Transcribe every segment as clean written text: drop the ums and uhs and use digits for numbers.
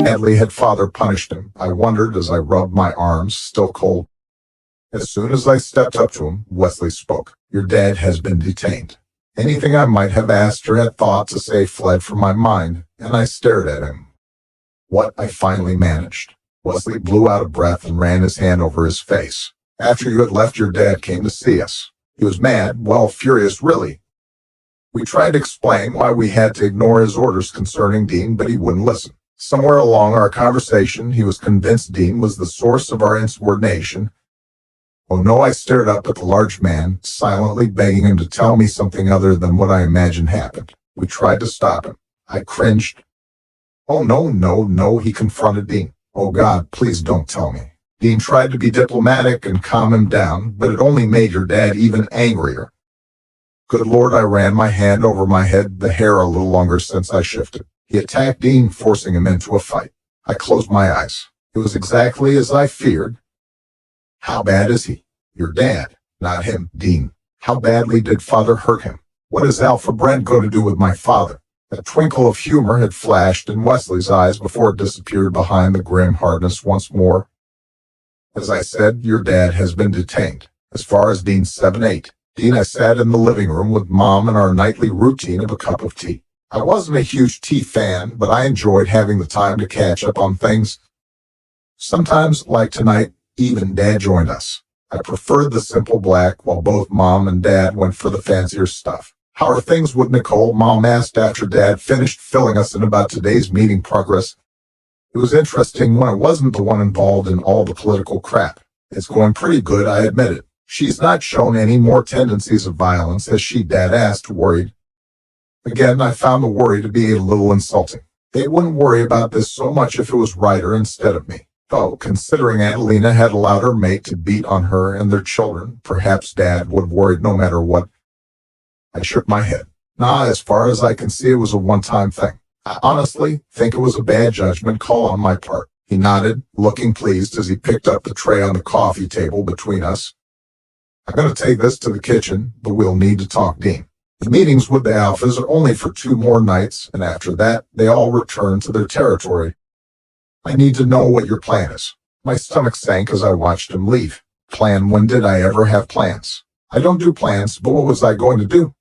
badly had father punished him? I wondered as I rubbed my arms, still cold. As soon as I stepped up to him, Wesley spoke. Your dad has been detained. Anything I might have asked or had thought to say fled from my mind, and I stared at him. What I finally managed. Wesley blew out a breath and ran his hand over his face. After you had left, your dad came to see us. He was mad, well, furious, really. We tried to explain why we had to ignore his orders concerning Dean, but he wouldn't listen. Somewhere along our conversation, he was convinced Dean was the source of our insubordination. Oh no, I stared up at the large man, silently begging him to tell me something other than what I imagined happened. We tried to stop him. I cringed. Oh no, he confronted Dean. Oh God, please don't tell me. Dean tried to be diplomatic and calm him down, but it only made your dad even angrier. Good Lord, I ran my hand over my head, the hair a little longer since I shifted. He attacked Dean, forcing him into a fight. I closed my eyes. It was exactly as I feared. How bad is he? Your dad, not him, Dean. How badly did father hurt him? What is Alpha Brent going to do with my father? A twinkle of humor had flashed in Wesley's eyes before it disappeared behind the grim hardness once more. As I said, your dad has been detained. As far as Dean's 7-8. Dean, I sat in the living room with Mom and our nightly routine of a cup of tea. I wasn't a huge tea fan, but I enjoyed having the time to catch up on things. Sometimes, like tonight, even Dad joined us. I preferred the simple black, while both Mom and Dad went for the fancier stuff. How are things with Nicole? Mom asked after Dad finished filling us in about today's meeting progress. It was interesting when I wasn't the one involved in all the political crap. It's going pretty good, I admit it. She's not shown any more tendencies of violence, has she? Dad asked, worried. Again, I found the worry to be a little insulting. They wouldn't worry about this so much if it was Ryder instead of me. Oh, considering Adelina had allowed her mate to beat on her and their children, perhaps Dad would have worried no matter what. I shook my head. Nah, as far as I can see, it was a one-time thing. I honestly think it was a bad judgment call on my part. He nodded, looking pleased as he picked up the tray on the coffee table between us. I'm going to take this to the kitchen, but we'll need to talk, Dean. The meetings with the Alphas are only for 2 more nights, and after that, they all return to their territory. I need to know what your plan is. My stomach sank as I watched him leave. Plan? When did I ever have plans? I don't do plans, but what was I going to do?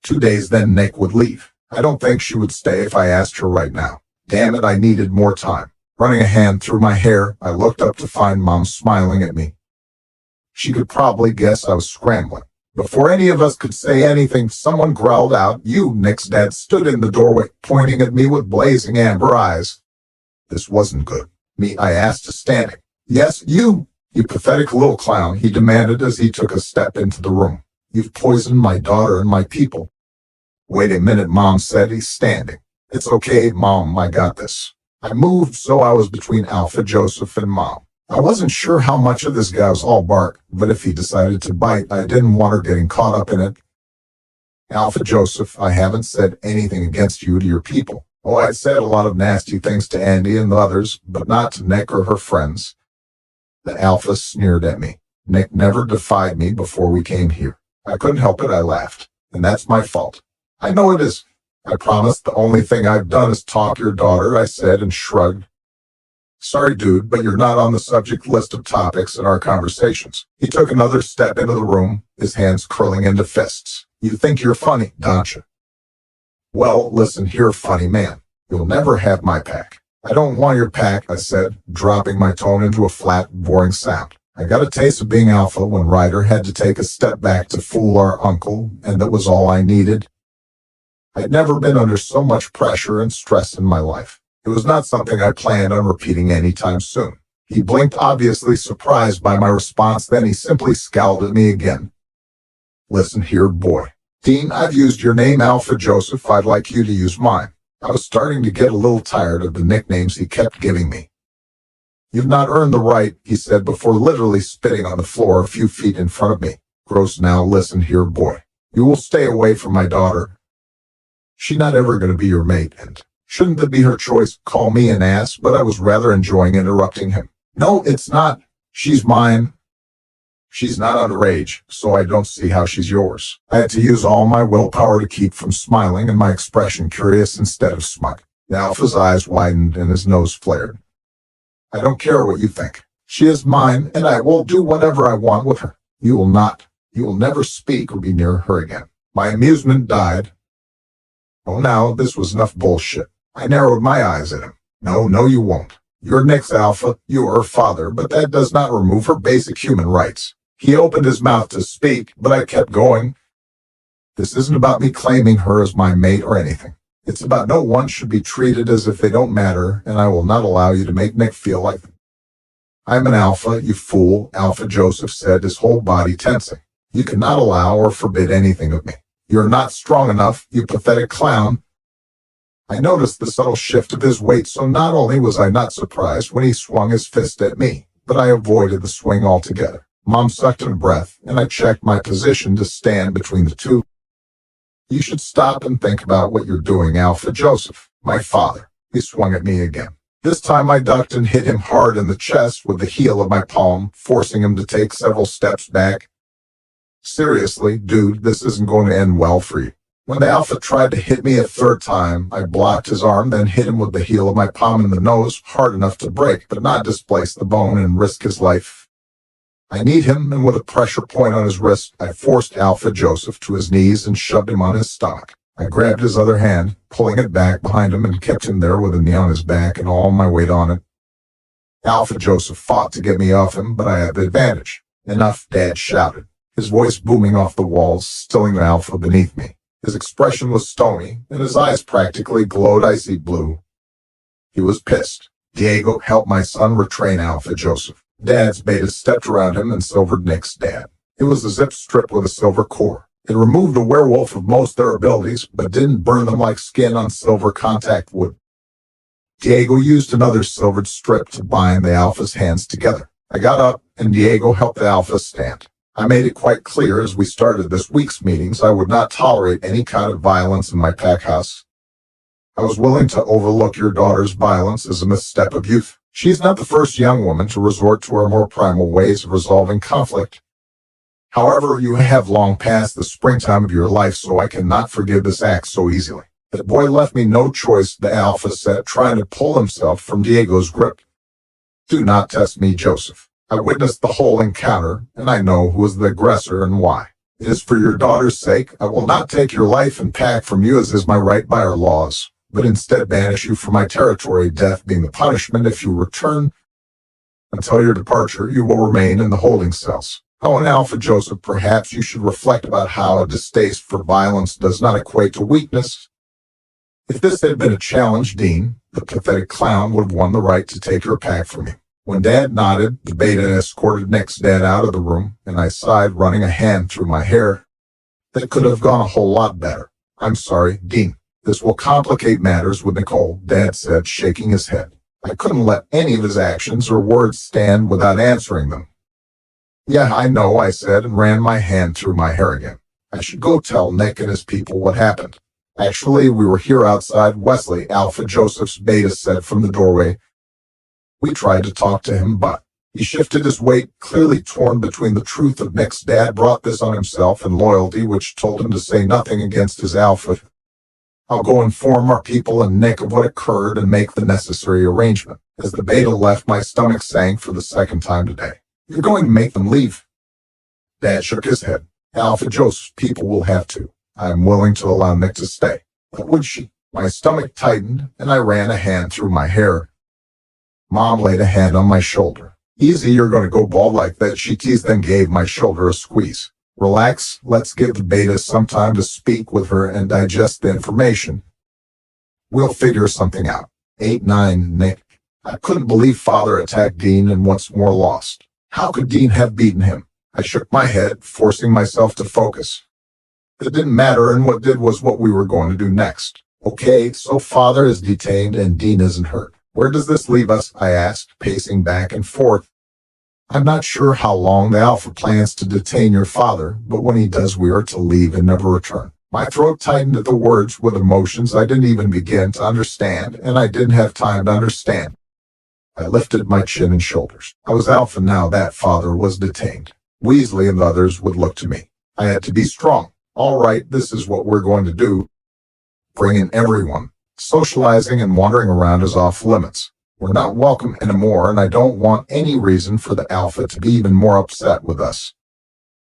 2 days, then Nick would leave. I don't think she would stay if I asked her right now. Damn it, I needed more time. Running a hand through my hair, I looked up to find Mom smiling at me. She could probably guess I was scrambling. Before any of us could say anything, someone growled out. You, Nick's dad, stood in the doorway, pointing at me with blazing amber eyes. This wasn't good. Me, I asked, standing. Yes, you pathetic little clown, he demanded as he took a step into the room. You've poisoned my daughter and my people. Wait a minute, Mom said. He's standing. It's okay, Mom, I got this. I moved so I was between Alpha, Joseph, and Mom. I wasn't sure how much of this guy was all bark, but if he decided to bite, I didn't want her getting caught up in it. Alpha Joseph, I haven't said anything against you to your people. Oh, I said a lot of nasty things to Andy and the others, but not to Nick or her friends. The Alpha sneered at me. Nick never defied me before we came here. I couldn't help it, I laughed. And that's my fault. I know it is. I promise the only thing I've done is talk your daughter, I said and shrugged. Sorry, dude, but you're not on the subject list of topics in our conversations. He took another step into the room, his hands curling into fists. You think you're funny, don't you? Well, listen here, funny man. You'll never have my pack. I don't want your pack, I said, dropping my tone into a flat, boring sound. I got a taste of being alpha when Ryder had to take a step back to fool our uncle, and that was all I needed. I'd never been under so much pressure and stress in my life. It was not something I planned on repeating anytime soon. He blinked, obviously surprised by my response, then he simply scowled at me again. Listen here, boy. Dean, I've used your name, Alpha Joseph. I'd like you to use mine. I was starting to get a little tired of the nicknames he kept giving me. You've not earned the right, he said before literally spitting on the floor a few feet in front of me. Gross. Now listen here, boy. You will stay away from my daughter. She's not ever going to be your mate, and shouldn't that be her choice? Call me an ass, but I was rather enjoying interrupting him. No, it's not. She's mine. She's not underage, so I don't see how she's yours. I had to use all my willpower to keep from smiling and my expression curious instead of smug. The Alpha's eyes widened and his nose flared. I don't care what you think. She is mine, and I will do whatever I want with her. You will not. You will never speak or be near her again. My amusement died. Oh, now, this was enough bullshit. I narrowed my eyes at him. No, you won't. You're Nick's Alpha, you are her father, but that does not remove her basic human rights. He opened his mouth to speak, but I kept going. This isn't about me claiming her as my mate or anything. It's about no one should be treated as if they don't matter, and I will not allow you to make Nick feel like them. I'm an Alpha, you fool, Alpha Joseph said, his whole body tensing. You cannot allow or forbid anything of me. You're not strong enough, you pathetic clown. I noticed the subtle shift of his weight, so not only was I not surprised when he swung his fist at me, but I avoided the swing altogether. Mom sucked in a breath, and I checked my position to stand between the two. You should stop and think about what you're doing, Alpha Joseph, my father. He swung at me again. This time I ducked and hit him hard in the chest with the heel of my palm, forcing him to take several steps back. Seriously, dude, this isn't going to end well for you. When the Alpha tried to hit me a third time, I blocked his arm, then hit him with the heel of my palm in the nose, hard enough to break, but not displace the bone and risk his life. I kneed him, and with a pressure point on his wrist, I forced Alpha Joseph to his knees and shoved him on his stomach. I grabbed his other hand, pulling it back behind him, and kept him there with a knee on his back and all my weight on it. Alpha Joseph fought to get me off him, but I had the advantage. Enough, Dad shouted, his voice booming off the walls, stilling the Alpha beneath me. His expression was stony, and his eyes practically glowed icy blue. He was pissed. Diego, help my son retrain Alpha Joseph. Dad's beta stepped around him and silvered Nick's dad. It was a zip strip with a silver core. It removed the werewolf of most their abilities, but didn't burn them like skin on silver contact wood. Diego used another silvered strip to bind the Alpha's hands together. I got up, and Diego helped the Alpha stand. I made it quite clear as we started this week's meetings I would not tolerate any kind of violence in my pack house. I was willing to overlook your daughter's violence as a misstep of youth. She's not the first young woman to resort to her more primal ways of resolving conflict. However, you have long passed the springtime of your life, so I cannot forgive this act so easily. The boy left me no choice, the Alpha said, trying to pull himself from Diego's grip. Do not test me, Joseph. I witnessed the whole encounter, and I know who is the aggressor and why. It is for your daughter's sake. I will not take your life and pack from you as is my right by our laws, but instead banish you from my territory, death being the punishment if you return. Until your departure, you will remain in the holding cells. Oh, and Alpha Joseph, perhaps you should reflect about how a distaste for violence does not equate to weakness. If this had been a challenge, Dean, the pathetic clown, would have won the right to take your pack from you. When Dad nodded, the beta escorted Nick's dad out of the room, and I sighed, running a hand through my hair. That could have gone a whole lot better. I'm sorry, Dean. This will complicate matters with Nicole, Dad said, shaking his head. I couldn't let any of his actions or words stand without answering them. Yeah, I know, I said, and ran my hand through my hair again. I should go tell Nick and his people what happened. Actually, we were here outside Wesley, Alpha Joseph's beta said from the doorway. We tried to talk to him, but he shifted his weight, clearly torn between the truth of Nick's dad brought this on himself and loyalty, which told him to say nothing against his Alpha. I'll go inform our people and Nick of what occurred and make the necessary arrangement. As the beta left, my stomach sank for the second time today. You're going to make them leave. Dad shook his head. Alpha Joseph's people will have to. I am willing to allow Nick to stay. But would she? My stomach tightened, and I ran a hand through my hair. Mom laid a hand on my shoulder. Easy, you're going to go bald like that, she teased, then gave my shoulder a squeeze. Relax, let's give the beta some time to speak with her and digest the information. We'll figure something out. 8-9, Nick. I couldn't believe Father attacked Dean and once more lost. How could Dean have beaten him? I shook my head, forcing myself to focus. It didn't matter, and what did was what we were going to do next. Okay, so Father is detained and Dean isn't hurt. Where does this leave us? I asked, pacing back and forth. I'm not sure how long the Alpha plans to detain your father, but when he does, we are to leave and never return. My throat tightened at the words with emotions I didn't even begin to understand, and I didn't have time to understand. I lifted my chin and shoulders. I was Alpha now that Father was detained. Weasley and the others would look to me. I had to be strong. All right, this is what we're going to do. Bring in everyone. Socializing and wandering around is off limits. We're not welcome anymore, and I don't want any reason for the Alpha to be even more upset with us.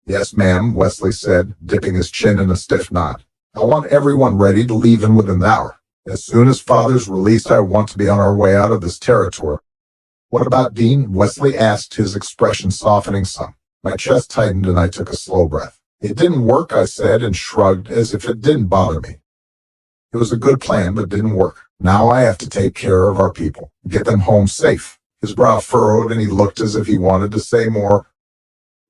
Yes, ma'am, Wesley said, dipping his chin in a stiff knot. I want everyone ready to leave in within the hour. As soon as Father's released, I want to be on our way out of this territory. What about Dean? Wesley asked, his expression softening some. My chest tightened and I took a slow breath. It didn't work, I said, and shrugged as if it didn't bother me. It was a good plan, but didn't work. Now I have to take care of our people, get them home safe. His brow furrowed and he looked as if he wanted to say more.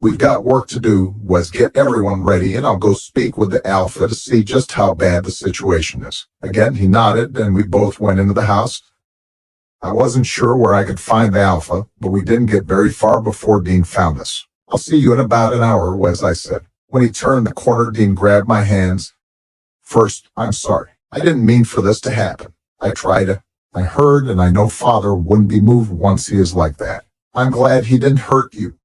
We've got work to do, Wes. Get everyone ready, and I'll go speak with the Alpha to see just how bad the situation is. Again, he nodded, and we both went into the house. I wasn't sure where I could find the Alpha, but we didn't get very far before Dean found us. I'll see you in about an hour, Wes, I said. When he turned the corner, Dean grabbed my hands. First, I'm sorry. I didn't mean for this to happen. I heard, and I know Father wouldn't be moved once he is like that. I'm glad he didn't hurt you.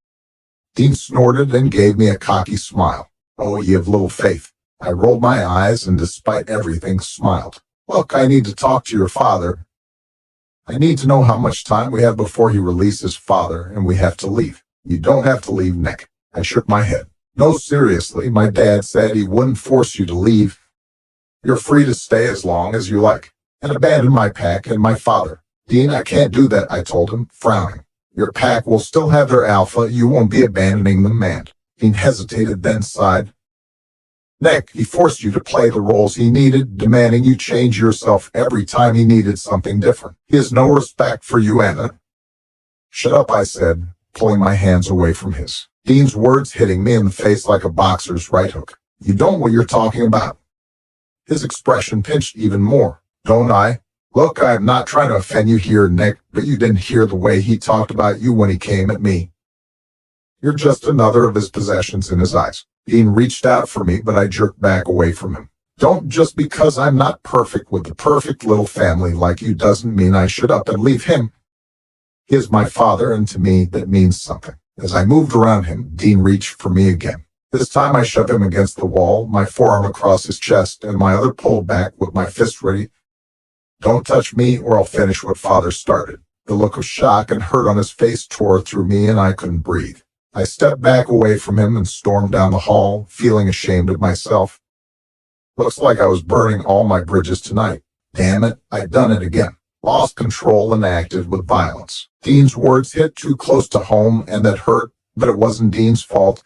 Dean snorted and gave me a cocky smile. Oh, ye of little faith. I rolled my eyes and despite everything smiled. Look, I need to talk to your father. I need to know how much time we have before he releases Father and we have to leave. You don't have to leave, Nick. I shook my head. No, seriously, my dad said he wouldn't force you to leave. You're free to stay as long as you like, and abandon my pack and my father. Dean, I can't do that, I told him, frowning. Your pack will still have their Alpha. You won't be abandoning them, man. Dean hesitated, then sighed. Nick, he forced you to play the roles he needed, demanding you change yourself every time he needed something different. He has no respect for you, Anna. Shut up, I said, pulling my hands away from his. Dean's words hitting me in the face like a boxer's right hook. You don't know what you're talking about. His expression pinched even more. Don't I? Look, I'm not trying to offend you here, Nick, but you didn't hear the way he talked about you when he came at me. You're just another of his possessions in his eyes. Dean reached out for me, but I jerked back away from him. Don't just because I'm not perfect with the perfect little family like you doesn't mean I should up and leave him. He is my father, and to me that means something. As I moved around him, Dean reached for me again. This time I shoved him against the wall, my forearm across his chest, and my other pulled back with my fist ready. Don't touch me or I'll finish what Father started. The look of shock and hurt on his face tore through me and I couldn't breathe. I stepped back away from him and stormed down the hall, feeling ashamed of myself. Looks like I was burning all my bridges tonight. Damn it, I'd done it again. Lost control and acted with violence. Dean's words hit too close to home and that hurt, but it wasn't Dean's fault.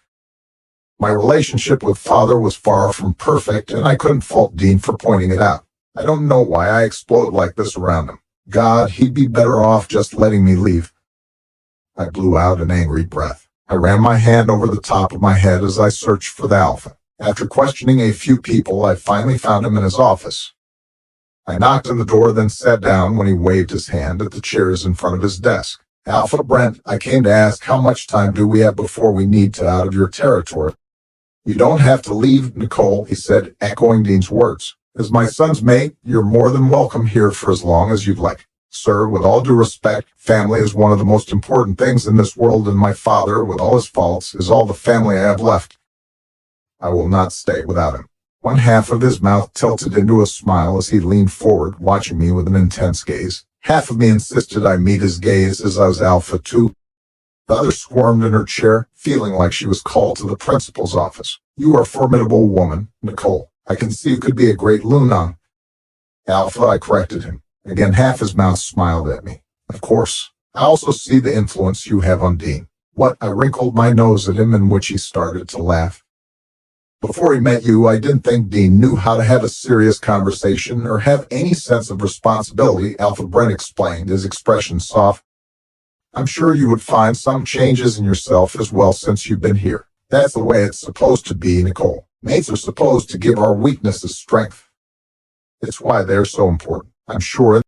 My relationship with Father was far from perfect and I couldn't fault Dean for pointing it out. I don't know why I explode like this around him. God, he'd be better off just letting me leave. I blew out an angry breath. I ran my hand over the top of my head as I searched for the Alpha. After questioning a few people, I finally found him in his office. I knocked on the door, then sat down when he waved his hand at the chairs in front of his desk. Alpha Brent, I came to ask how much time do we have before we need to out of your territory. You don't have to leave, Nicole, he said, echoing Dean's words. As my son's mate, you're more than welcome here for as long as you'd like. Sir, with all due respect, family is one of the most important things in this world, and my father, with all his faults, is all the family I have left. I will not stay without him. One half of his mouth tilted into a smile as he leaned forward, watching me with an intense gaze. Half of me insisted I meet his gaze as I was Alpha too. The other squirmed in her chair, feeling like she was called to the principal's office. You are a formidable woman, Nicole. I can see you could be a great Luna. Alpha, I corrected him. Again, half his mouth smiled at me. Of course. I also see the influence you have on Dean. What? I wrinkled my nose at him, in which he started to laugh. Before he met you, I didn't think Dean knew how to have a serious conversation or have any sense of responsibility, Alpha Brent explained, his expression soft. I'm sure you would find some changes in yourself as well since you've been here. That's the way it's supposed to be, Nicole. Mates are supposed to give our weaknesses strength. It's why they're so important. I'm sure